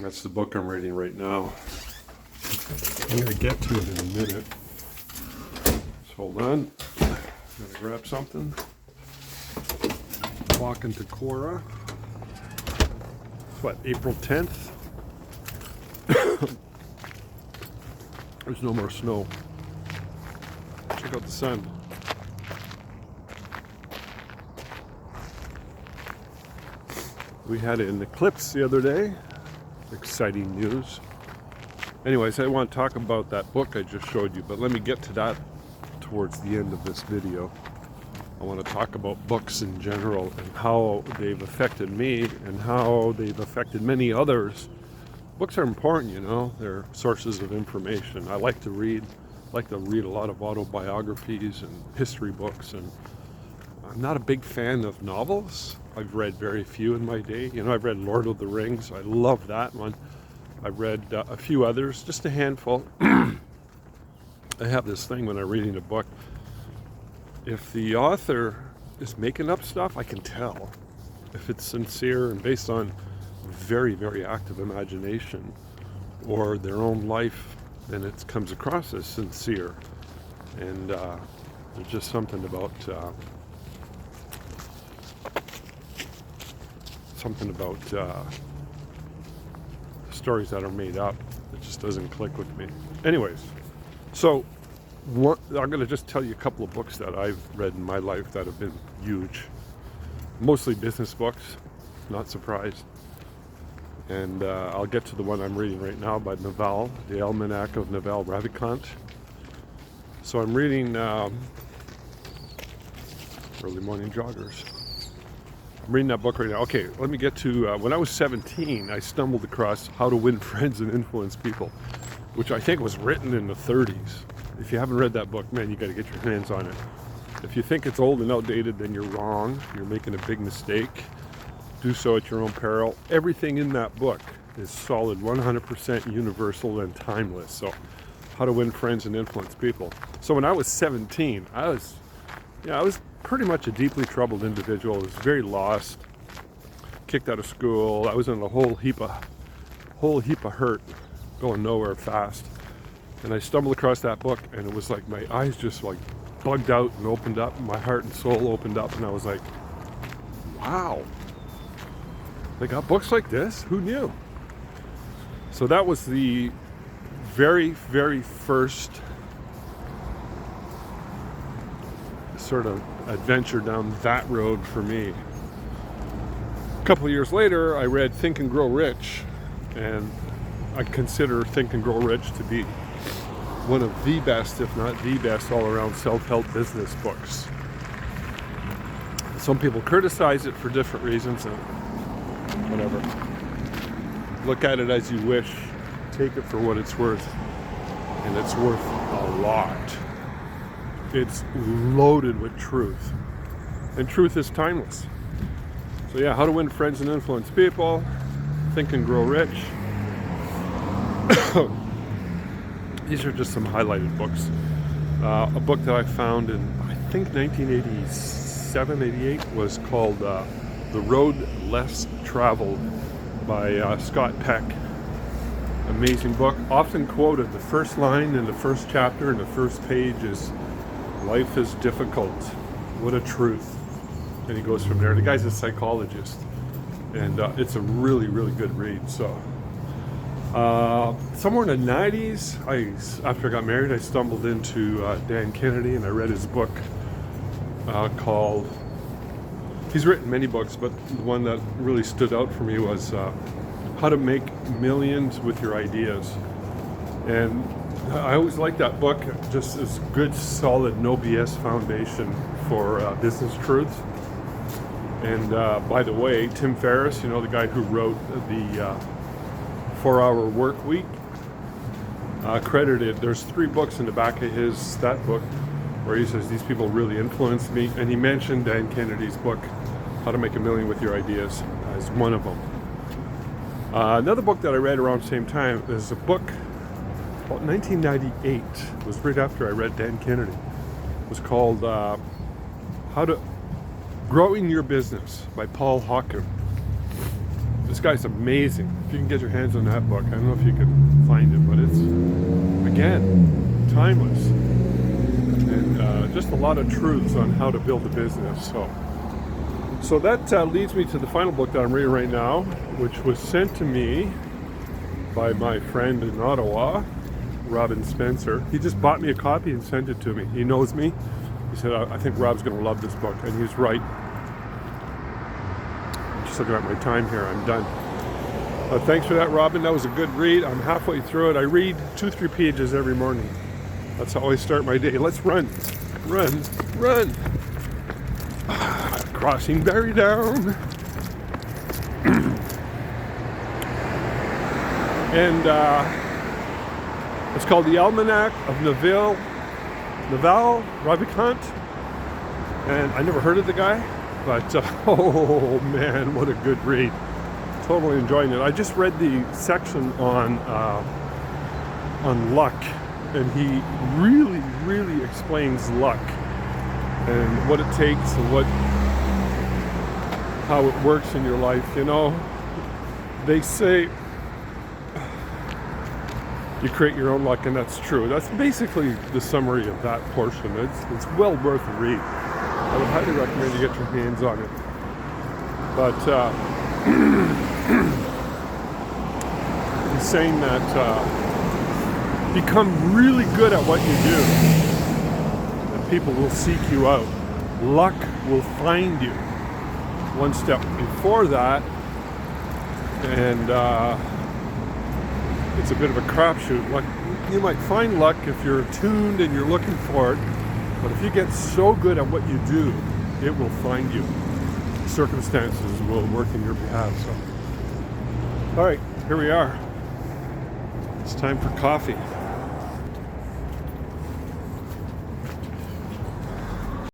That's the book I'm reading right now. I'm going to get to it in a minute. So hold on. I'm going to grab something. Walking to Cora. It's what, April 10th? There's no more snow. Check out the sun. We had an eclipse the other day. Exciting news. Anyways, I want to talk about that book I just showed you, but let me get to that towards the end of this video. I want to talk about books in general and how they've affected me and how they've affected many others. Books are important, you know. They're sources of information. I like to read. I like to read a lot of autobiographies and history books, and I'm not a big fan of novels. I've read very few in my day. You know, I've read Lord of the Rings. I love that one. I've read a few others, just a handful. I have this thing when I'm reading a book. If the author is making up stuff, I can tell. If it's sincere and based on very, very active imagination or their own life, then it comes across as sincere. And there's just something about stories that are made up that just doesn't click with me. Anyways, so I'm going to just tell you a couple of books that I've read in my life that have been huge. Mostly business books, not surprised. And I'll get to the one I'm reading right now by Naval, The Almanac of Naval Ravikant. So I'm reading Early Morning Joggers. I'm reading that book right now. Okay, let me get to, when I was 17, I stumbled across How to Win Friends and Influence People, which I think was written in the 30s. If you haven't read that book, man, you got to get your hands on it. If you think it's old and outdated, then you're wrong. You're making a big mistake. Do so at your own peril. Everything in that book is solid, 100% universal and timeless. So, How to Win Friends and Influence People. So when I was 17, I was pretty much a deeply troubled individual. I was very lost, kicked out of school. I was in a whole heap of hurt, going nowhere fast. And I stumbled across that book, and it was like my eyes just like bugged out and opened up, and my heart and soul opened up, and I was like, wow, they got books like this? Who knew? So that was the very, very first sort of adventure down that road for me. A couple of years later, I read Think and Grow Rich, and I consider Think and Grow Rich to be one of the best, if not the best, all-around self-help business books. Some people criticize it for different reasons, and whatever. Look at it as you wish. Take it for what it's worth, and it's worth a lot. It's loaded with truth, and truth is timeless. So yeah, How to Win Friends and Influence People, Think and Grow Rich. These are just some highlighted books. A book that I found in, I think, 1987, 88 was called The Road Less Traveled by Scott Peck. Amazing book. Often quoted, the first line in the first chapter and the first page is, "Life is difficult. What a truth." And he goes from there. The guy's a psychologist. And it's a really, really good read. So somewhere in the 90s, after I got married, I stumbled into Dan Kennedy, and I read his book called, he's written many books, but the one that really stood out for me was How to Make Millions with Your Ideas. And I always liked that book, just as good, solid, no BS foundation for business truths. And by the way, Tim Ferriss, you know, the guy who wrote the 4-Hour Work Week, credited, there's 3 books in the back of that book where he says these people really influenced me, and he mentioned Dan Kennedy's book, How to Make a Million with Your Ideas, as one of them. Another book that I read around the same time is a book about 1998. It was right after I read Dan Kennedy. It was called How to Growing Your Business by Paul Hawken. This guy's amazing. If you can get your hands on that book, I don't know if you can find it, but it's, again, timeless. And just a lot of truths on how to build a business. So that leads me to the final book that I'm reading right now, which was sent to me by my friend in Ottawa, Robin Spencer. He just bought me a copy and sent it to me. He knows me. He said, I think Rob's going to love this book. And he's right. I'm just looking at my time here. I'm done. Thanks for that, Robin. That was a good read. I'm halfway through it. I read 2-3 pages every morning. That's how I start my day. Let's run. Run. Run. Crossing Barry Down. And it's called The Almanac of Naval Ravikant. And I never heard of the guy, but oh man, what a good read. Totally enjoying it. I just read the section on luck, and he really explains luck and what it takes and how it works in your life. You know, they say you create your own luck, and that's true. That's basically the summary of that portion. It's well worth a read. I would highly recommend you get your hands on it. But he's saying that become really good at what you do, and people will seek you out. Luck will find you. One step before that, and it's a bit of a crapshoot. Like, you might find luck if you're attuned and you're looking for it, but if you get so good at what you do, it will find you. Circumstances will work in your behalf. So, all right, here we are. It's time for coffee.